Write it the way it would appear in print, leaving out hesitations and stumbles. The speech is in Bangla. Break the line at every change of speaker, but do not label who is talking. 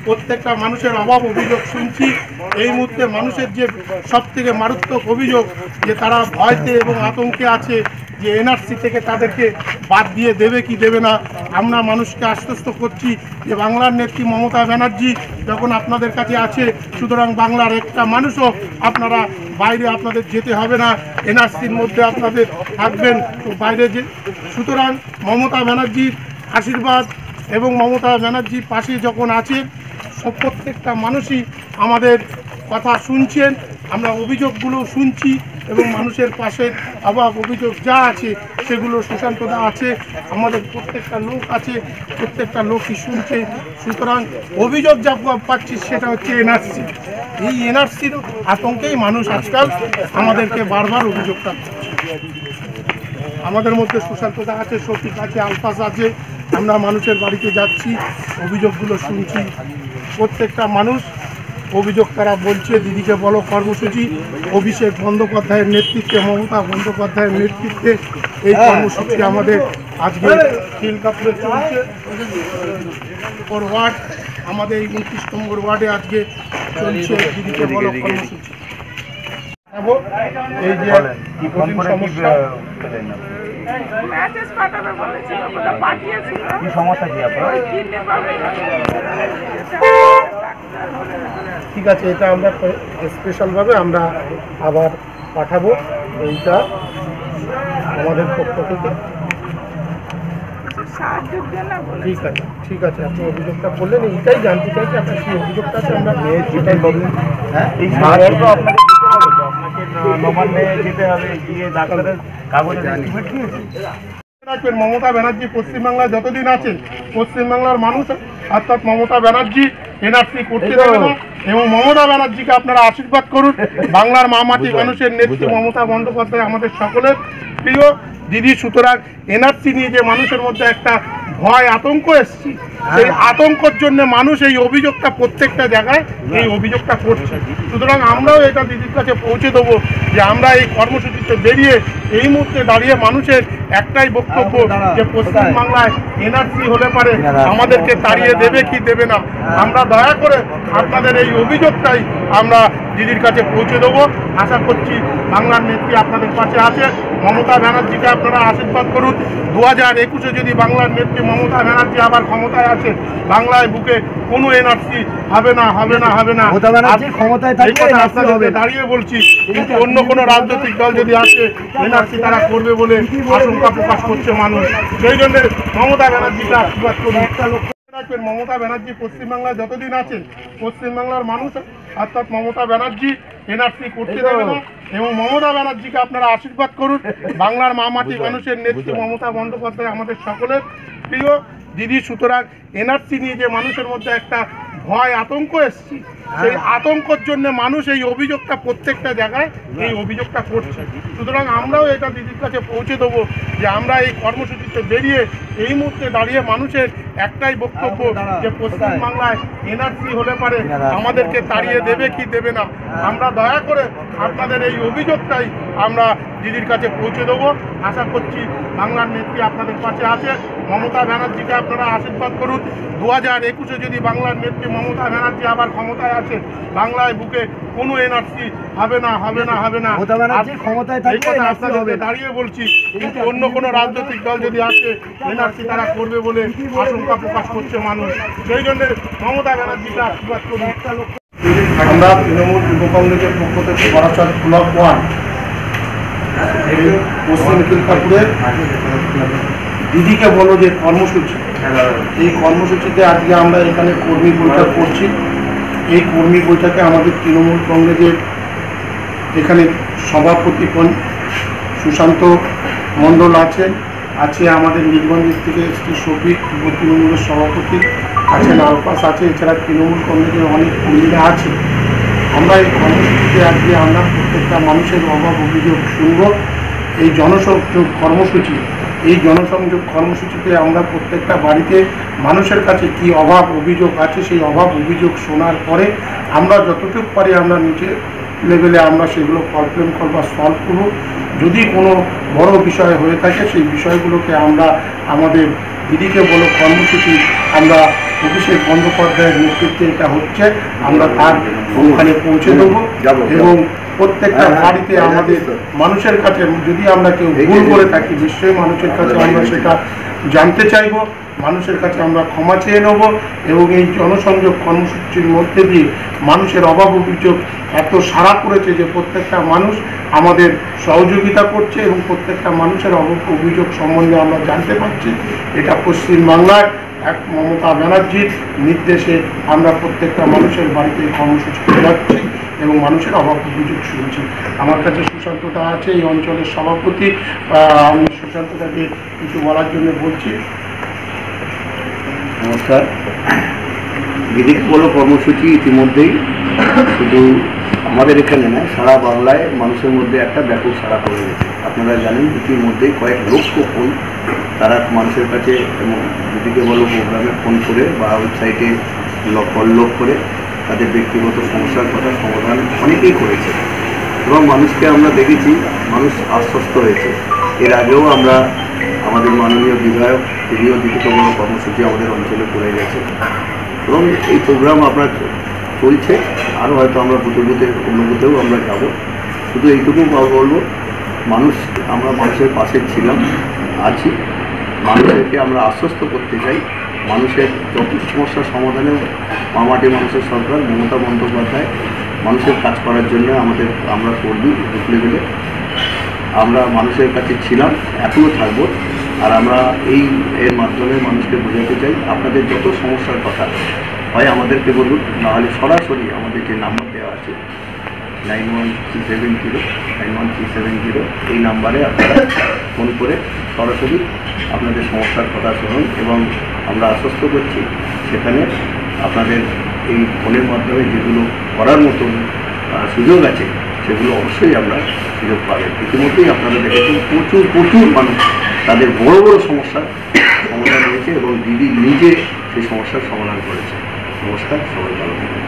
প্রত্যেকটা মানুষের অভাব অভিযোগ শুনছি। এই মুহূর্তে মানুষের যে সবথেকে মারাত্মক অভিযোগ যে তারা ভয়তে এবং আতঙ্কে আছে যে এনআরসি থেকে তাদেরকে বাদ দিয়ে দেবে কি দেবে না। আমরা মানুষকে আশ্বস্ত করছি যে বাংলার নেত্রী মমতা ব্যানার্জি যখন আপনাদের কাছে আছে, সুতরাং বাংলার একটা মানুষও আপনারা বাইরে আপনাদের যেতে হবে না, এনআরসির মধ্যে আপনাদের থাকবেন বাইরে যে। সুতরাং মমতা ব্যানার্জির আশীর্বাদ এবং মমতা ব্যানার্জির পাশে যখন আছে প্রত্যেকটা মানুষই আমাদের কথা শুনছেন, আমরা অভিযোগগুলো শুনছি এবং মানুষের পাশে অভাব অভিযোগ যা আছে সেগুলো সুশান্তদা আছে, আমাদের প্রত্যেকটা লোক আছে, প্রত্যেকটা লোকই শুনছে। সুতরাং অভিযোগ যা পাচ্ছি সেটা হচ্ছে এনআরসি। এই এনআরসির আতঙ্কেই মানুষ আজকাল আমাদেরকে বারবার অভিযোগটা করছে। আমাদের মধ্যে সুশান্তদা আছে, শফিক আছে, আলফাজ আছে, আমরা মানুষের বাড়িতে যাচ্ছি, অভিযোগগুলো শুনছি। প্রত্যেকটা মানুষ অভিযোগ তারা বলছে দিদিকে বলো কর্মসূচি অভিষেক বন্দ্যোপাধ্যায়ের নেতৃত্বে, মমতা বন্দ্যোপাধ্যায়ের নেতৃত্বে এই কর্মসূচি আমাদের আজকে খিলগাপুরে চলছে। ওয়ার্ড আমাদের এই 29 নম্বর ওয়ার্ডে আজকে চলছে দিদিকে বলো কর্মসূচি। এই যে সমস্যা
কি সমস্যা কি আপনার?
ঠিক আছে, এটা আমরা স্পেশালভাবে আমরা আবার পাঠাবো। এইটা আমাদের পক্ষ থেকে ঠিক আছে, ঠিক আছে। আপনি অভিযোগটা করলেন, এইটাই জানতে চাইছি আপনার সেই অভিযোগটা আছে। আমরা
যেতে হবে গিয়ে ডাক্তারের কাগজে
রাখবেন। মমতা ব্যানার্জি পশ্চিমবাংলায় যতদিন আছে পশ্চিমবাংলার মানুষ অর্থাৎ মমতা ব্যানার্জি এনআরসি করতে দেবে না এবং মমতা ব্যানার্জিকে আপনারা আশীর্বাদ করুন। বাংলার মামাটি মানুষের নেত্রী মমতা বন্দ্যোপাধ্যায় আমাদের সকলের প্রিয় দিদি। সুতরাং এনআরসি নিয়ে যে মানুষের মধ্যে একটা ভয় আতঙ্ক এসছে, সেই আতঙ্কর জন্য মানুষ এই অভিযোগটা প্রত্যেকটা জায়গায় এই অভিযোগটা করছে। সুতরাং আমরাও এটা দিদির কাছে পৌঁছে দেবো যে আমরা এই কর্মসূচিতে বেরিয়ে এই মুহূর্তে দাঁড়িয়ে মানুষের একটাই বক্তব্য যে পশ্চিমবাংলায় এনআরসি হলে পারে আমাদেরকে তাড়িয়ে দেবে কি দেবে না। আমরা দয়া করে আপনাদের এই অভিযোগটাই আমরা দিদির কাছে পৌঁছে দেবো। আশা করছি বাংলার নেত্রী আপনাদের পাশে আছে। মমতা ব্যানার্জিকে আপনারা আশীর্বাদ করুন। 2021-এ যদি বাংলার নেত্রী মমতা ব্যানার্জি আবার ক্ষমতায় আছে, বাংলায় বুকে কোনো এনআরসি হবে না, হবে না, হবে না। আপনাদেরকে দাঁড়িয়ে বলছি, কিন্তু অন্য কোনো রাজনৈতিক দল যদি আসে এনআরসি তারা করবে বলে আশঙ্কা প্রকাশ করছে মানুষ। সেই জন্য মমতা ব্যানার্জিকে আশীর্বাদ করুন। রাখবেন মমতা ব্যানার্জি পশ্চিমবাংলায় যতদিন আছে পশ্চিমবাংলার মানুষ অর্থাৎ মমতা ব্যানার্জি এনআরসি করতে দেবে না এবং মমতা ব্যানার্জিকে আপনারা আশীর্বাদ করুন। বাংলার মামাটি মানুষের নেত্রী মমতা বন্দ্যোপাধ্যায় আমাদের সকলের প্রিয় দিদি। সুতরাং এনআরসি নিয়ে যে মানুষের মধ্যে একটা ভয় আতঙ্ক এসছে, সেই আতঙ্কর জন্য মানুষ এই অভিযোগটা প্রত্যেকটা জায়গায় এই অভিযোগটা করছে। সুতরাং আমরাও এটা দিদির কাছে পৌঁছে দেবো যে আমরা এই কর্মসূচিতে বেরিয়ে এই মুহূর্তে দাঁড়িয়ে মানুষের একটাই বক্তব্য যে পশ্চিমবাংলায় এনআরসি হলে পারে আমাদেরকে তাড়িয়ে দেবে কি দেবে না। আমরা দয়া করে আপনাদের এই অভিযোগটাই আমরা দিদির কাছে পৌঁছে দেবো। আশা করছি বাংলার নেত্রী আপনাদের পাশে আছে। মমতা ব্যানার্জিকে আপনারা আশীর্বাদ করুন। 2021-এ যদি বাংলার নেত্রী মমতা ব্যানার্জি আবার ক্ষমতায় আছে, বাংলায় বুকে কোনো এনআরসি হবে না, হবে না, হবে না। আপনাদেরকে দাঁড়িয়ে বলছি, কিন্তু অন্য কোনো রাজনৈতিক দল যদি আসে এনআরসি তারা করবে বলে আশঙ্কা প্রকাশ করছে মানুষ। সেই জন্য মমতা ব্যানার্জিকে আশীর্বাদ করুন। আমরা তৃণমূল যুব কংগ্রেসের পক্ষ থেকে বরাচর ব্লক 1 পশ্চিম খিলগাপুরের দিদিকে বলো যে কর্মসূচি, এই কর্মসূচিতে আজকে আমরা এখানে কর্মী বৈঠক করছি। এই কর্মী বৈঠকে আমাদের তৃণমূল কংগ্রেসের এখানে সভাপতি সুশান্ত মণ্ডল আছেন, আছে আমাদের নীলগঞ্জের থেকে এসটি শফিক যুব তৃণমূলের সভাপতি আছেন, আলফাস আছে, এছাড়া তৃণমূল কংগ্রেসের অনেক কর্মীরা আছে। আমরা এই কর্মসূচিতে আজকে আমরা প্রত্যেকটা মানুষের অভাব অভিযোগ শুনব। এই জনসংযোগ কর্মসূচি, এই জনসংযোগ কর্মসূচিতে আমরা প্রত্যেকটা বাড়িতে মানুষের কাছে কি অভাব অভিযোগ আছে সেই অভাব অভিযোগ শোনার পরে আমরা যতটুকু পারি আমরা নিচে লেভেলে আমরা সেগুলো কমপ্লেন করব, সলভ করব। যদি কোনো বড় বিষয় হয়ে থাকে সেই বিষয়গুলোকে আমরা আমাদের দিদিকে বলো কর্মসূচি আমরা অভিষেক বন্দ্যোপাধ্যায়ের নেতৃত্বে এটা হচ্ছে। আমরা তার ওখানে পৌঁছে দেবো এবং প্রত্যেকটা বাড়িতে আমাদের মানুষের কাছে যদি আমরা কেউ ভুল করে থাকি নিশ্চয়ই মানুষের কাছে আমরা সেটা জানতে চাইব, মানুষের কাছে আমরা ক্ষমা চেয়ে নেব এবং এই জনসংযোগ কর্মসূচির মধ্যে দিয়ে মানুষের অভাব অভিযোগ এত সাড়া করেছে যে প্রত্যেকটা মানুষ আমাদের সহযোগিতা করছে এবং প্রত্যেকটা মানুষের অভাব অভিযোগ সম্বন্ধে আমরা জানতে পারছি। এটা পশ্চিমবাংলায় এক মমতা ব্যানার্জির নির্দেশে আমরা প্রত্যেকটা মানুষের বাড়িতে এই কর্মসূচি করে যাচ্ছি এবং মানুষের অভাব অভিযোগ শুনছি। আমার কাছে সুশান্তটা আছে, এই অঞ্চলের সভাপতি। আমি সুশান্তটাকে কিছু বলার জন্য বলছি।
নমস্কার। বিদিক বলো কর্মসূচি ইতিমধ্যেই শুধু আমাদের এখানে নয়, সারা বাংলায় মানুষের মধ্যে একটা ব্যাপক সাড়া পড়ে গেছে। আপনারা জানেন ইতিমধ্যেই কয়েক লক্ষ ফোন তারা মানুষের কাছে এবং বিদিকে বলো প্রোগ্রামে ফোন করে বা ওয়েবসাইটে কল করে তাদের ব্যক্তিগত সমস্যার কথা সমাধান অনেকেই করেছে এবং মানুষকে আমরা দেখেছি মানুষ আশ্বস্ত হয়েছে। এর আগেও আমরা আমাদের মাননীয় বিধায়ক তিনিও দিদিকে বলো কর্মসূচি আমাদের অঞ্চলে করে গেছে এবং এই প্রোগ্রাম আপনার চলছে। আরও হয়তো আমরা বুথে অন্য বুথেও আমরা যাব। শুধু এইটুকু বলবো, আমরা মানুষের পাশে ছিলাম, আছি। মানুষদেরকে আমরা আশ্বস্ত করতে চাই মানুষের যত সমস্যার সমাধানে মামাটি মানুষের সরকার মমতা বন্দ্যোপাধ্যায় মানুষের কাজ করার জন্য আমরা কর্মী বুথ লেভেলে আমরা মানুষের কাছে ছিলাম, এখনও থাকবো। আর আমরা এর মাধ্যমে মানুষকে বোঝাতে চাই আপনাদের যত সমস্যার কথা হয় আমাদেরকে বলুন, নাহলে সরাসরি আমাদের যে নাম্বার দেওয়া আছে 9137091370 এই নাম্বারে আপনারা ফোন করে সরাসরি আপনাদের সমস্যার কথা শুনুন এবং আমরা আশ্বস্ত করছি সেখানে আপনাদের এই ফোনের মাধ্যমে যেগুলো করার মতো সুযোগ আছে সেগুলো অবশ্যই আমরা সুযোগ পাবেন। ইতিমধ্যেই আপনারা দেখেছেন প্রচুর মানুষ তাদের বড় সমস্যার সমাধান হয়েছে এবং দিদি নিজে সেই সমস্যার সমাধান করেছে। নমস্কার, সবাই ভালো থাকবেন।